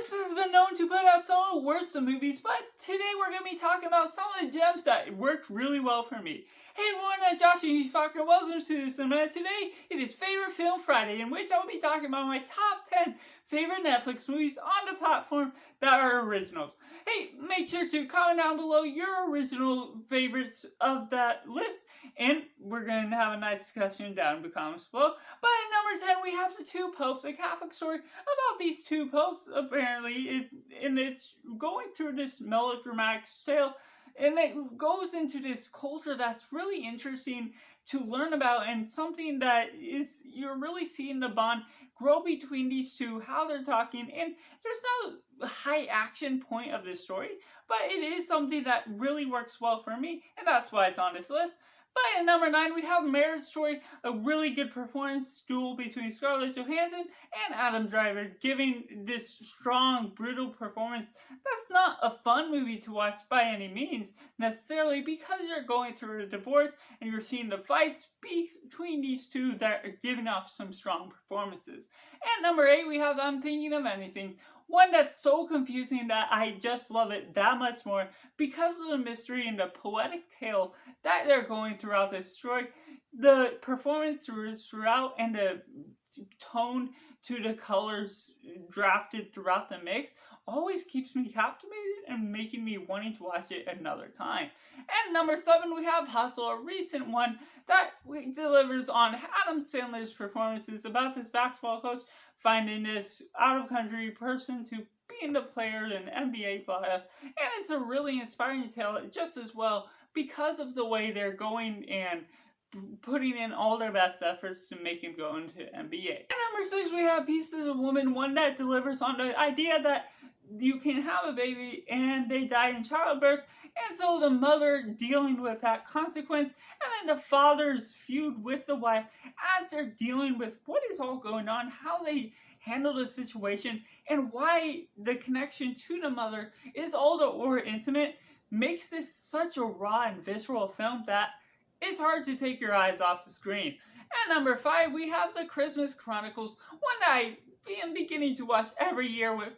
Netflix has been known to put out some of the worst of movies, but today we're going to be talking about some of the gems that worked really well for me. Hey everyone, I'm Josh and Fokker. Welcome to the cinema. Today it is Favorite Film Friday, in which I'll be talking about my top 10 favorite Netflix movies on the platform that are originals. Hey, make sure to comment down below your original favorites of that list, and we're going to have a nice discussion down in the comments below. But at number 10, we have The Two Popes, a Catholic story about these two popes, apparently, and it's going through this melodramatic tale, and it goes into this culture that's really interesting to learn about, and something that is, you're really seeing the bond grow between these two, how they're talking, and there's no high action point of this story, but it is something that really works well for me, and that's why it's on this list. But at number 9, we have Marriage Story, a really good performance duel between Scarlett Johansson and Adam Driver, giving this strong, brutal performance. That's not a fun movie to watch by any means, necessarily, because you're going through a divorce and you're seeing the fights between these two that are giving off some strong performances. At number 8, we have I'm Thinking of Anything. One that's so confusing that I just love it that much more because of the mystery and the poetic tale that they're going throughout this story. The performance throughout and the tone to the colors drafted throughout the mix always keeps me captivated and making me wanting to watch it another time. And number 7, we have Hustle, a recent one that delivers on Adam Sandler's performances about this basketball coach finding this out-of-country person to being the player in NBA player, and it's a really inspiring tale just as well because of the way they're going and putting in all their best efforts to make him go into NBA. And number 6, we have Pieces of Woman, one that delivers on the idea that you can have a baby and they die in childbirth, and so the mother dealing with that consequence, and then the father's feud with the wife as they're dealing with what is all going on, how they handle the situation, and why the connection to the mother is all the more intimate, makes this such a raw and visceral film that it's hard to take your eyes off the screen. At number 5, we have The Christmas Chronicles, one that I am beginning to watch every year with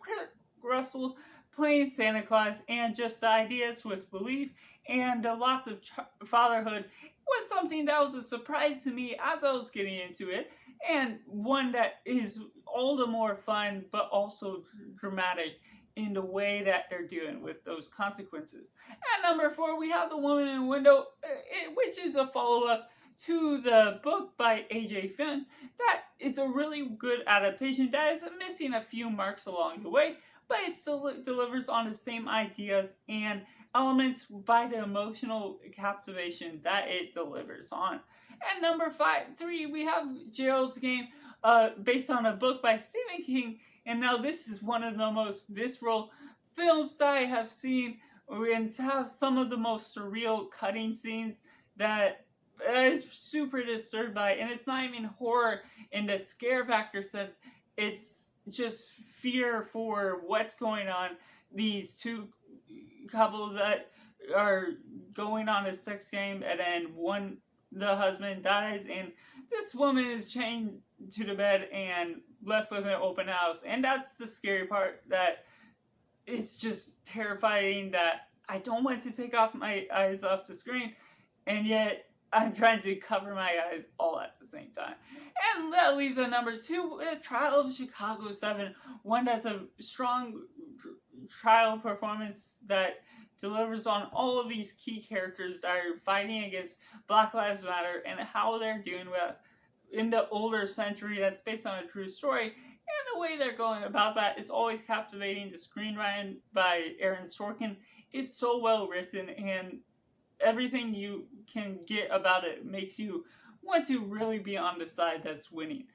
Russell playing Santa Claus, and just the ideas with belief and the loss of fatherhood was something that was a surprise to me as I was getting into it, and one that is all the more fun but also dramatic in the way that they're dealing with those consequences. At number 4, we have The Woman in the Window, which is a follow-up to the book by A.J. Finn. That is a really good adaptation that is missing a few marks along the way, but it still delivers on the same ideas and elements by the emotional captivation that it delivers on. At number 3, we have Gerald's Game, based on a book by Stephen King, and now this is one of the most visceral films that I have seen, and have some of the most surreal cutting scenes that I'm super disturbed by, and it's not even horror in the scare factor sense, it's just fear for what's going on. These two couples that are going on a sex game, and then the husband dies, and this woman is chained to the bed and left with an open house, and that's the scary part, that it's just terrifying that I don't want to take off my eyes off the screen, and yet I'm trying to cover my eyes all at the same time. And that leaves at number 2, Trial of Chicago 7, one that's a strong trial performance that delivers on all of these key characters that are fighting against Black Lives Matter and how they're doing with in the older century that's based on a true story, and the way they're going about that is always captivating. The screenwriting by Aaron Sorkin is so well written, and everything you can get about it makes you want to really be on the side that's winning.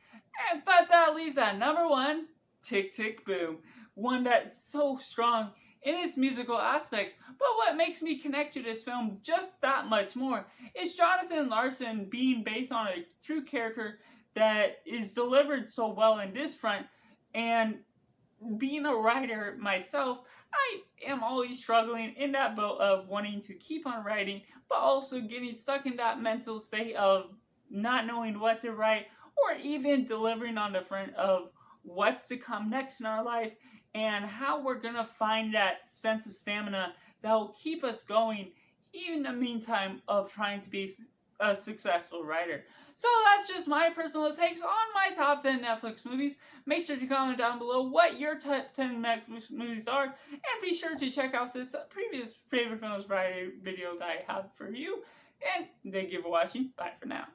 But that leaves at number 1, Tick Tick Boom, one that's so strong in its musical aspects, but what makes me connect to this film just that much more is Jonathan Larson being based on a true character that is delivered so well in this front, and being a writer myself, I am always struggling in that boat of wanting to keep on writing, but also getting stuck in that mental state of not knowing what to write, or even delivering on the front of what's to come next in our life, and how we're gonna find that sense of stamina that will keep us going, even in the meantime of trying to be a successful writer. So that's just my personal takes on my top 10 Netflix movies. Make sure to comment down below what your top 10 Netflix movies are, and be sure to check out this previous Favorite Films Friday video that I have for you. And thank you for watching. Bye for now.